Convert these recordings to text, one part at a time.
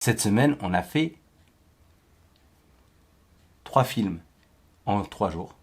Cette semaine, on a fait 3 films en 3 jours.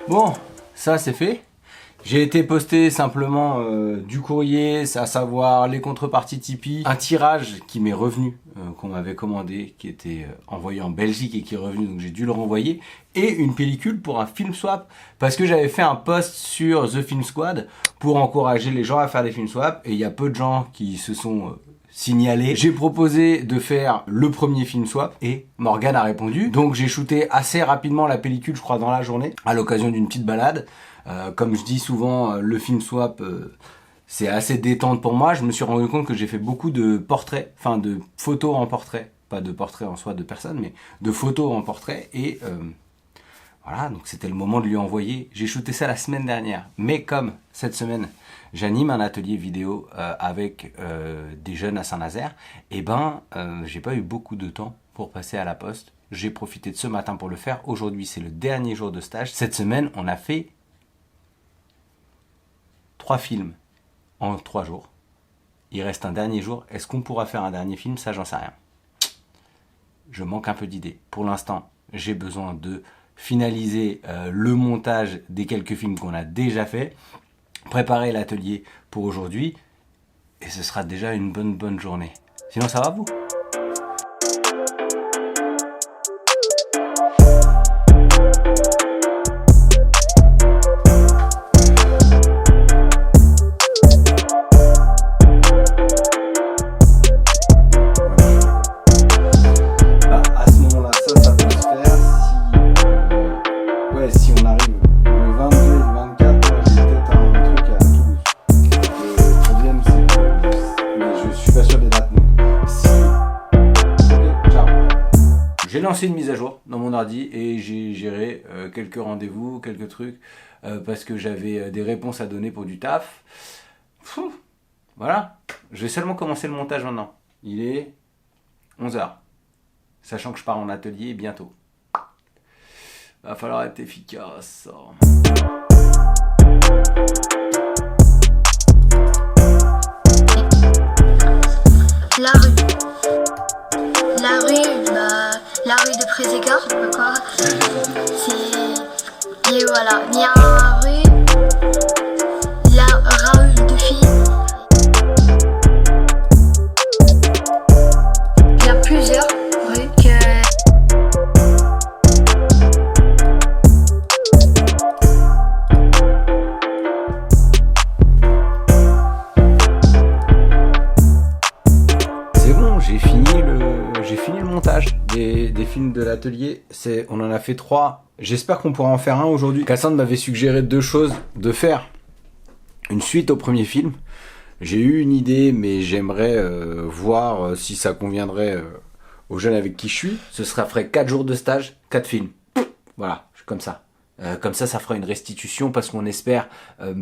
Bon, ça c'est fait. J'ai été posté simplement du courrier, à savoir les contreparties Tipeee, un tirage qui m'est revenu, qu'on m'avait commandé, qui était envoyé en Belgique et qui est revenu, donc j'ai dû le renvoyer, et une pellicule pour un film swap, parce que j'avais fait un post sur The Film Squad pour encourager les gens à faire des film swap, et il y a peu de gens qui se sont signalés. J'ai proposé de faire le premier film swap et Morgane a répondu. Donc j'ai shooté assez rapidement la pellicule, je crois, dans la journée, à l'occasion d'une petite balade. Comme je dis souvent, le film swap, c'est assez détente pour moi. Je me suis rendu compte que j'ai fait beaucoup de portraits, enfin de photos en portrait. Pas de portraits en soi de personne, mais de photos en portrait. Et voilà, donc c'était le moment de lui envoyer. J'ai shooté ça la semaine dernière. Mais comme cette semaine, j'anime un atelier vidéo avec des jeunes à Saint-Nazaire, et j'ai pas eu beaucoup de temps pour passer à la poste. J'ai profité de ce matin pour le faire. Aujourd'hui, c'est le dernier jour de stage. Cette semaine, on a fait 3 films en 3 jours. Il reste un dernier jour. Est-ce qu'on pourra faire un dernier film? Ça, j'en sais rien. Je manque un peu d'idées. Pour l'instant, j'ai besoin de finaliser le montage des quelques films qu'on a déjà fait, préparer l'atelier pour aujourd'hui, et ce sera déjà une bonne journée. Sinon, ça va vous? À ce moment-là, ça peut se faire si on arrive le 22 et le 24. Moi, j'ai peut-être un truc à Toulouse. Le problème, c'est que mais je suis pas sûr des dates. Donc, si... Ok, ciao. J'ai lancé une mise à jour dans mon ordi et j'ai géré quelques rendez-vous, quelques trucs, parce que j'avais des réponses à donner pour du taf. Voilà. Je vais seulement commencer le montage maintenant. Il est 11h. Sachant que je pars en atelier bientôt. Va falloir être efficace. La rue. La rue, la rue de Préségar, je sais pas quoi. Et voilà, il y a une rue, la Raoul de filles. Il y a plusieurs rues que... C'est bon, j'ai fini le montage des films de l'atelier. On en a fait 3. J'espère qu'on pourra en faire un aujourd'hui. Cassandre m'avait suggéré 2 choses. De faire une suite au premier film. J'ai eu une idée, mais j'aimerais voir si ça conviendrait aux jeunes avec qui je suis. Ce ferait 4 jours de stage, 4 films. Voilà, je suis comme ça. Comme ça fera une restitution parce qu'on espère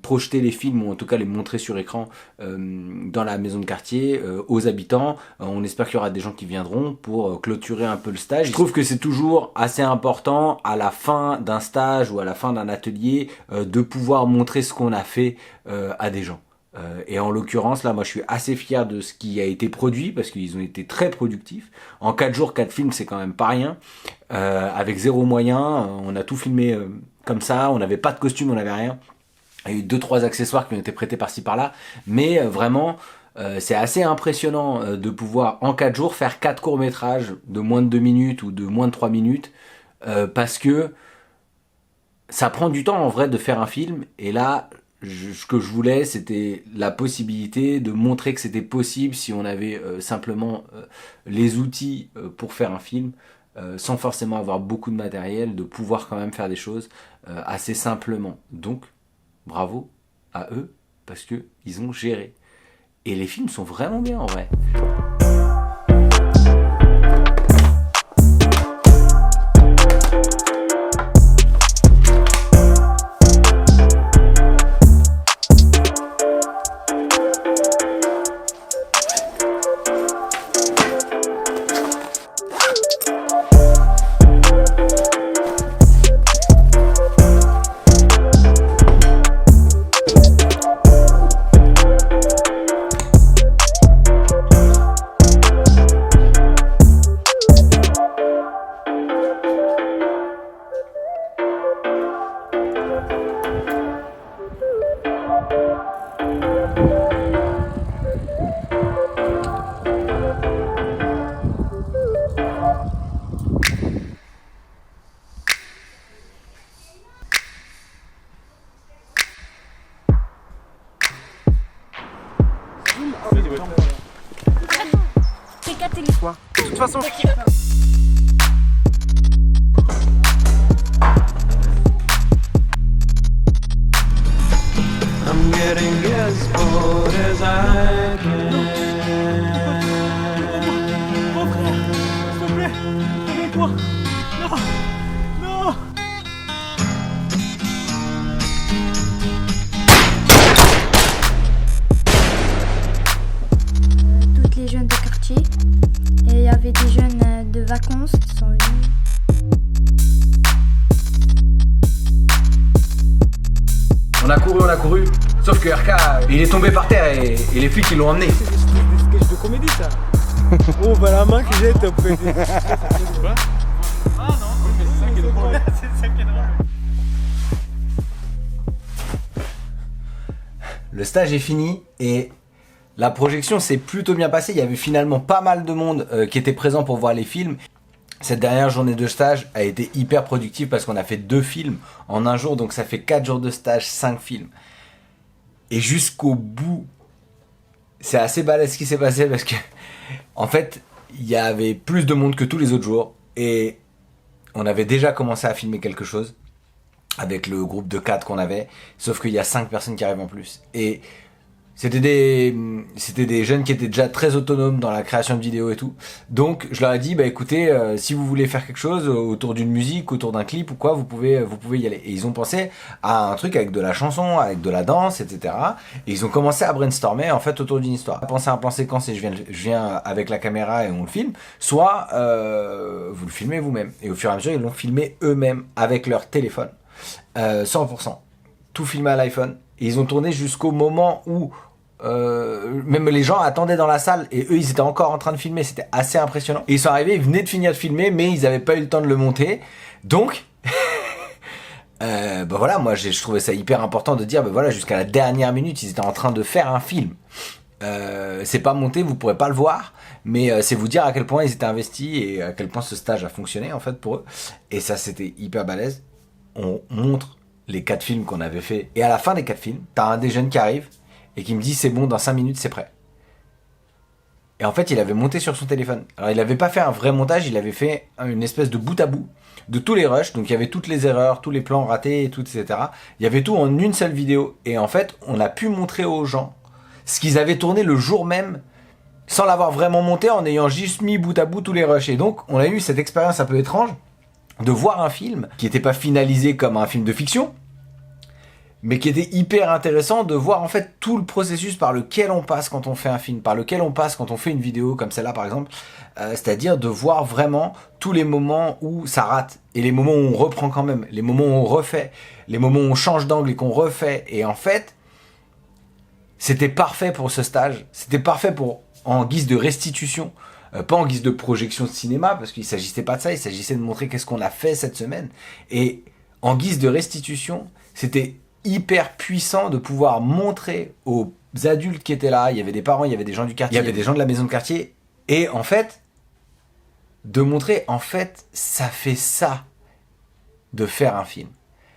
projeter les films ou en tout cas les montrer sur écran dans la maison de quartier aux habitants. On espère qu'il y aura des gens qui viendront pour clôturer un peu le stage. Je trouve que c'est toujours assez important à la fin d'un stage ou à la fin d'un atelier de pouvoir montrer ce qu'on a fait à des gens. Et en l'occurrence, là, moi, je suis assez fier de ce qui a été produit parce qu'ils ont été très productifs. En 4 jours, 4 films, c'est quand même pas rien. Avec 0 moyen, on a tout filmé comme ça. On n'avait pas de costume, on n'avait rien. Il y a eu 2-3 accessoires qui ont été prêtés par-ci par-là. Mais vraiment, c'est assez impressionnant de pouvoir, en 4 jours, faire 4 courts-métrages de moins de 2 minutes ou de moins de 3 minutes. Parce que ça prend du temps en vrai de faire un film, et là, ce que je voulais, c'était la possibilité de montrer que c'était possible si on avait simplement les outils pour faire un film, sans forcément avoir beaucoup de matériel, de pouvoir quand même faire des choses assez simplement. Donc, bravo à eux, parce que ils ont géré. Et les films sont vraiment bien en vrai. Quoi ? De toute façon, I'm getting as bored as I can. mon frère, s'il te plaît, réveille-toi. Non, non. Toutes les jeunes de quartier. Et il y avait des jeunes de vacances qui sont venus. On a couru, sauf que RK, il est tombé par terre et les flics ils l'ont emmené. C'est des sketchs de comédie ça. Oh bah la main que j'ai, t'as fait. Quoi ? Ah non, mais c'est ça qui est drôle. C'est ça qui est drôle. Le stage est fini et la projection s'est plutôt bien passée. Il y avait finalement pas mal de monde qui était présent pour voir les films. Cette dernière journée de stage a été hyper productive parce qu'on a fait 2 films en un jour. Donc ça fait 4 jours de stage, 5 films. Et jusqu'au bout, c'est assez balèze ce qui s'est passé parce que, en fait, il y avait plus de monde que tous les autres jours. Et on avait déjà commencé à filmer quelque chose avec le groupe de 4 qu'on avait. Sauf qu'il y a 5 personnes qui arrivent en plus. Et c'était des jeunes qui étaient déjà très autonomes dans la création de vidéos et tout. Donc je leur ai dit, bah écoutez, si vous voulez faire quelque chose autour d'une musique, autour d'un clip ou quoi, vous pouvez y aller. Et ils ont pensé à un truc avec de la chanson, avec de la danse, etc. Et ils ont commencé à brainstormer en fait autour d'une histoire. Penser à un plan séquence et je viens avec la caméra et on le filme. Soit vous le filmez vous-même. Et au fur et à mesure, ils l'ont filmé eux-mêmes avec leur téléphone. 100%. Tout filmé à l'iPhone. Et ils ont tourné jusqu'au moment où même les gens attendaient dans la salle et eux ils étaient encore en train de filmer, c'était assez impressionnant. Et ils sont arrivés, ils venaient de finir de filmer mais ils n'avaient pas eu le temps de le monter. Donc bah voilà, moi je trouvais ça hyper important de dire bah voilà, jusqu'à la dernière minute ils étaient en train de faire un film. C'est pas monté, vous pourrez pas le voir, mais c'est vous dire à quel point ils étaient investis et à quel point ce stage a fonctionné en fait pour eux. Et ça c'était hyper balèze. On montre les 4 films qu'on avait fait et à la fin des 4 films, t'as un des jeunes qui arrive et qui me dit c'est bon, dans 5 minutes c'est prêt. Et en fait il avait monté sur son téléphone. Alors il avait pas fait un vrai montage, il avait fait une espèce de bout à bout de tous les rushs, donc il y avait toutes les erreurs, tous les plans ratés et tout, etc. Il y avait tout en une seule vidéo et en fait on a pu montrer aux gens ce qu'ils avaient tourné le jour même sans l'avoir vraiment monté, en ayant juste mis bout à bout tous les rushs. Et donc on a eu cette expérience un peu étrange de voir un film qui n'était pas finalisé comme un film de fiction, mais qui était hyper intéressant de voir en fait tout le processus par lequel on passe quand on fait un film, par lequel on passe quand on fait une vidéo comme celle-là par exemple, c'est-à-dire de voir vraiment tous les moments où ça rate, et les moments où on reprend quand même, les moments où on refait, les moments où on change d'angle et qu'on refait, et en fait, c'était parfait pour ce stage, c'était parfait pour, en guise de restitution, pas en guise de projection de cinéma, parce qu'il s'agissait pas de ça, il s'agissait de montrer qu'est-ce qu'on a fait cette semaine, et en guise de restitution, c'était hyper puissant de pouvoir montrer aux adultes qui étaient là, il y avait des parents, il y avait des gens du quartier, il y avait des gens de la maison de quartier, et en fait, de montrer, en fait, ça fait ça, de faire un film.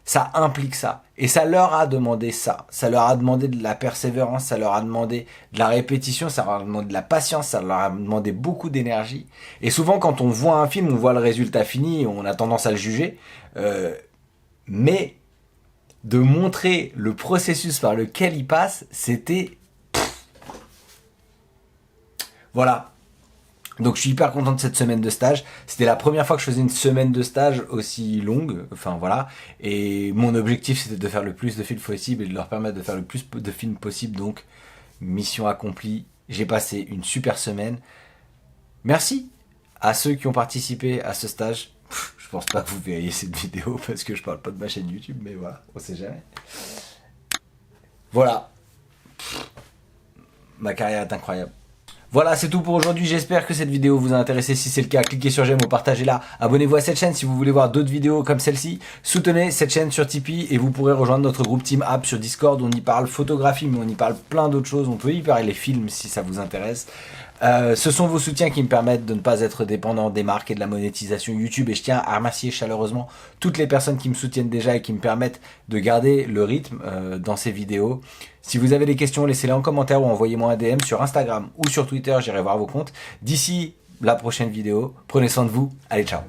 ça implique ça. Et ça leur a demandé ça. Ça leur a demandé de la persévérance, ça leur a demandé de la répétition, ça leur a demandé de la patience, ça leur a demandé beaucoup d'énergie. Et souvent, quand on voit un film, on voit le résultat fini, on a tendance à le juger. Mais de montrer le processus par lequel il passe, c'était... Voilà. Donc je suis hyper content de cette semaine de stage. C'était la première fois que je faisais une semaine de stage aussi longue. Enfin voilà. Et mon objectif c'était de faire le plus de films possible et de leur permettre de faire le plus de films possible. Donc mission accomplie. J'ai passé une super semaine. Merci à ceux qui ont participé à ce stage. Je pense pas que vous verriez cette vidéo parce que je parle pas de ma chaîne YouTube. Mais voilà, on sait jamais. Voilà. Ma carrière est incroyable. Voilà, c'est tout pour aujourd'hui. J'espère que cette vidéo vous a intéressé. Si c'est le cas, cliquez sur j'aime ou partagez-la. Abonnez-vous à cette chaîne si vous voulez voir d'autres vidéos comme celle-ci. Soutenez cette chaîne sur Tipeee et vous pourrez rejoindre notre groupe Team App sur Discord. On y parle photographie, mais on y parle plein d'autres choses. On peut y parler les films si ça vous intéresse. Ce sont vos soutiens qui me permettent de ne pas être dépendant des marques et de la monétisation YouTube. Et je tiens à remercier chaleureusement toutes les personnes qui me soutiennent déjà et qui me permettent de garder le rythme dans ces vidéos. Si vous avez des questions, laissez-les en commentaire ou envoyez-moi un DM sur Instagram ou sur Twitter. J'irai voir vos comptes. D'ici la prochaine vidéo, prenez soin de vous. Allez, ciao.